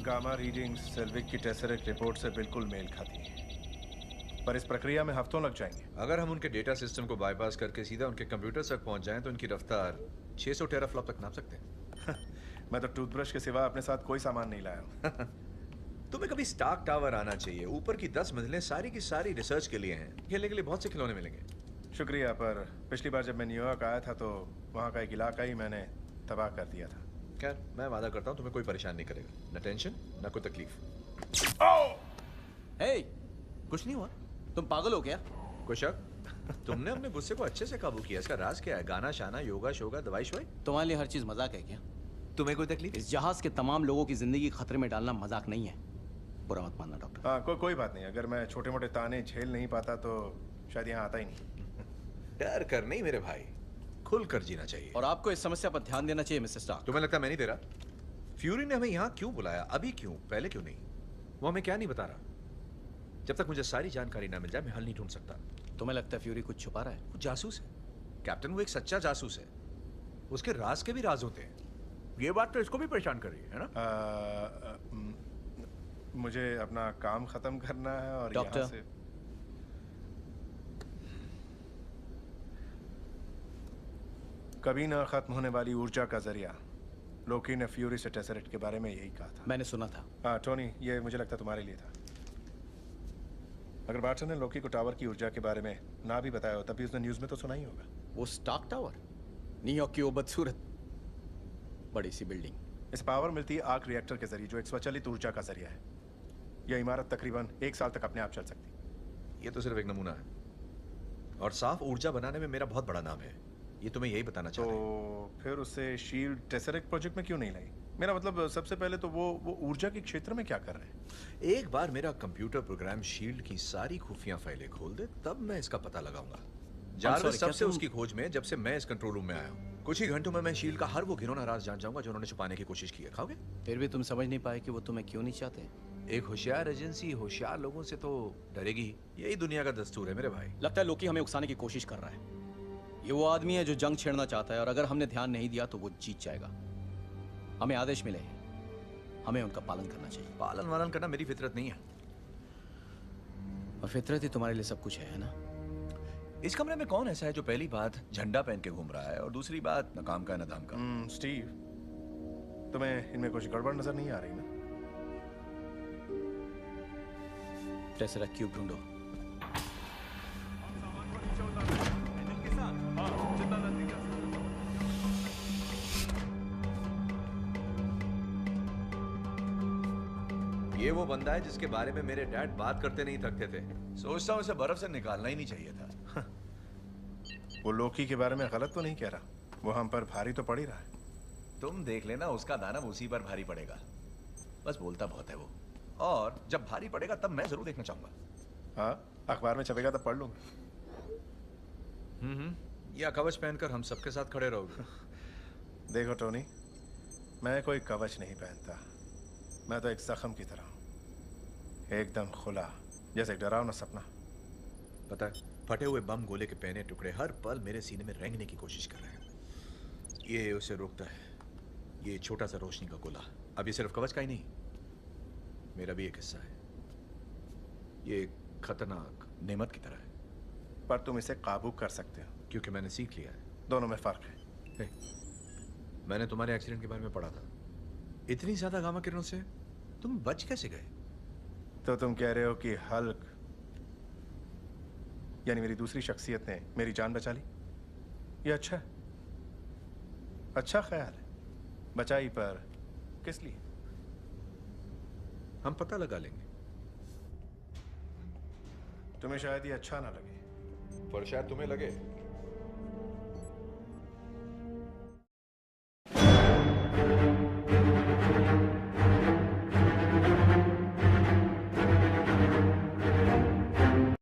Gamma readings सेल्विक की Tesseract report से बिल्कुल मेल खाती है, पर इस प्रक्रिया में हफ्तों लग जाएंगे। अगर हम उनके डेटा सिस्टम को बाईपास करके सीधा उनके कंप्यूटर तक पहुंच जाएं तो उनकी रफ्तार 600 टेराफ्लॉप तक नाप सकते हैं। मैं तो टूथब्रश के सिवा अपने साथ कोई सामान नहीं लाया हूँ। तुम्हें कभी स्टार्क टावर आना चाहिए। ऊपर की 10 मंजिलें सारी की सारी रिसर्च के लिए हैं। खेलने के लिए बहुत से खिलौने मिलेंगे। शुक्रिया, पर पिछली बार जब मैं न्यूयॉर्क आया था तो वहाँ का एक इलाका ही मैंने तबाह कर दिया था। खैर, मैं वादा करता हूँ तुम्हें कोई परेशान नहीं करेगा। न टेंशन न कोई तकलीफ। हे, कुछ नहीं हुआ। तुम पागल हो क्या? कोई शक? तुमने अपने गुस्से को अच्छे से काबू किया। इसका राज क्या है? गाना शाना, योगा शोगा, दवाई शवाई? तुम्हारे लिए हर चीज मजाक है क्या? तुम्हें कोई तकलीफ? इस जहाज के तमाम लोगों की जिंदगी खतरे में डालना मजाक नहीं है। बुरा मत मानना डॉक्टर। हाँ, कोई बात नहीं। अगर मैं छोटे मोटे ताने झेल नहीं पाता तो शायद यहाँ आता ही नहीं। डर कर नहीं मेरे भाई, खुल कर जीना चाहिए। और आपको इस समस्या पर ध्यान देना चाहिए मिस्टर स्टार्क। तुम्हें लगता है मैं नहीं दे रहा? फ्यूरी ने हमें यहाँ क्यों बुलाया? अभी क्यों? पहले क्यों नहीं? वो हमें क्या नहीं बता रहा? जब तक मुझे सारी जानकारी ना मिल जाए मैं हल नहीं ढूंढ सकता। तुम्हें लगता है फ्यूरी कुछ छुपा रहा है? वो जासूस है कैप्टन, वो एक सच्चा जासूस है। उसके राज के भी राज होते हैं। ये बात तो इसको भी परेशान कर रही है ना? मुझे अपना काम खत्म करना है और डॉक्टर, यहाँ से कभी ना खत्म होने वाली ऊर्जा का जरिया। लोकी ने फ्यूरी से टेसरेट के बारे में यही कहा था। मैंने सुना था। हाँ टोनी, ये मुझे लगता तुम्हारे लिए था। अगर बार्टन ने लोकी को टावर की ऊर्जा के बारे में ना भी बताया हो तब भी उसने न्यूज़ में तो सुना ही होगा। वो स्टार्क टावर, न्यूयॉर्क की वो बदसूरत बड़ी सी बिल्डिंग। इस पावर मिलती है आर्क रिएक्टर के जरिए, जो एक स्वचालित ऊर्जा का जरिया है। यह इमारत तकरीबन 1 साल तक अपने आप चल सकती। ये तो सिर्फ एक नमूना है और साफ ऊर्जा बनाने में मेरा बहुत बड़ा नाम है। ये तुम्हें यही बताना चाहते हैं? तो फिर उससे शील्ड टेसरेक्ट प्रोजेक्ट में क्यों नहीं लाई? मेरा मतलब सबसे पहले तो वो ऊर्जा के क्षेत्र में क्या कर रहे हैं? एक बार मेरा कंप्यूटर प्रोग्राम शील्ड की सारी खुफिया फाइलें खोल दे तब मैं इसका पता लगाऊंगा। जारविस सबसे उसकी खोज में जब से मैं इस कंट्रोल रूम में आया हूँ। कुछ ही घंटों में मैं शील्ड का हर वो घिनौना राज जान जाऊंगा जो उन्होंने छुपाने की कोशिश की है। खाओगे? फिर भी तुम समझ नहीं पाए कि वो तुम्हें क्यों नहीं चाहते? एक होशियार एजेंसी होशियार लोगों से तो डरेगी। यही दुनिया का दस्तूर है मेरे भाई। लगता है लोकी हमें उकसाने की कोशिश कर रहा है। ये वो आदमी है जो जंग छेड़ना चाहता है और अगर हमने ध्यान नहीं दिया तो वो जीत जाएगा। हमें आदेश मिले हैं, हमें उनका पालन करना चाहिए। पालन वालन करना मेरी फितरत नहीं है। और फितरत ही तुम्हारे लिए सब कुछ है ना? इस कमरे में कौन ऐसा है जो पहली बात झंडा पहन के घूम रहा है और दूसरी बात न काम का न दाम का? स्टीव, तुम्हें इनमें कुछ गड़बड़ नजर नहीं आ रही ना? टेसरेक्ट क्यूब ढूंढो। ये वो बंदा है जिसके बारे में मेरे डैड बात करते नहीं थकते थे। सोचता हूँ इसे बर्फ से निकालना ही नहीं चाहिए था। वो लोकी के बारे में गलत तो नहीं कह रहा। वो हम पर भारी तो पड़ ही रहा है। तुम देख लेना, उसका दाना उसी पर भारी पड़ेगा। बस बोलता बहुत है वो, और जब भारी पड़ेगा तब मैं जरूर देखना चाहूंगा। हाँ, अखबार में छपेगा तब पढ़ लूंगा। या कवच पहनकर हम सबके साथ खड़े रहोगे? देखो टोनी, मैं कोई कवच नहीं पहनता। मैं तो एक जख्म की तरह हूँ, एकदम खुला, जैसे एक डरावना सपना। पता है, फटे हुए बम गोले के पहने टुकड़े हर पल मेरे सीने में रेंगने की कोशिश कर रहे हैं। ये उसे रोकता है, ये छोटा सा रोशनी का गोला। अब ये सिर्फ कवच का ही नहीं, मेरा भी एक हिस्सा है। ये एक खतरनाक नेमत की तरह है। पर तुम इसे काबू कर सकते हो, क्योंकि मैंने सीख लिया है। दोनों में फर्क है। हे, मैंने तुम्हारे एक्सीडेंट के बारे में पढ़ा था। इतनी ज्यादा गामा किरणों से तुम बच कैसे गए? तो तुम कह रहे हो कि हल्क यानी मेरी दूसरी शख्सियत ने मेरी जान बचा ली? ये अच्छा है, अच्छा ख्याल है। बचाई पर किस लिए? हम पता लगा लेंगे। तुम्हें शायद ये अच्छा ना लगे, पर शायद तुम्हें लगे।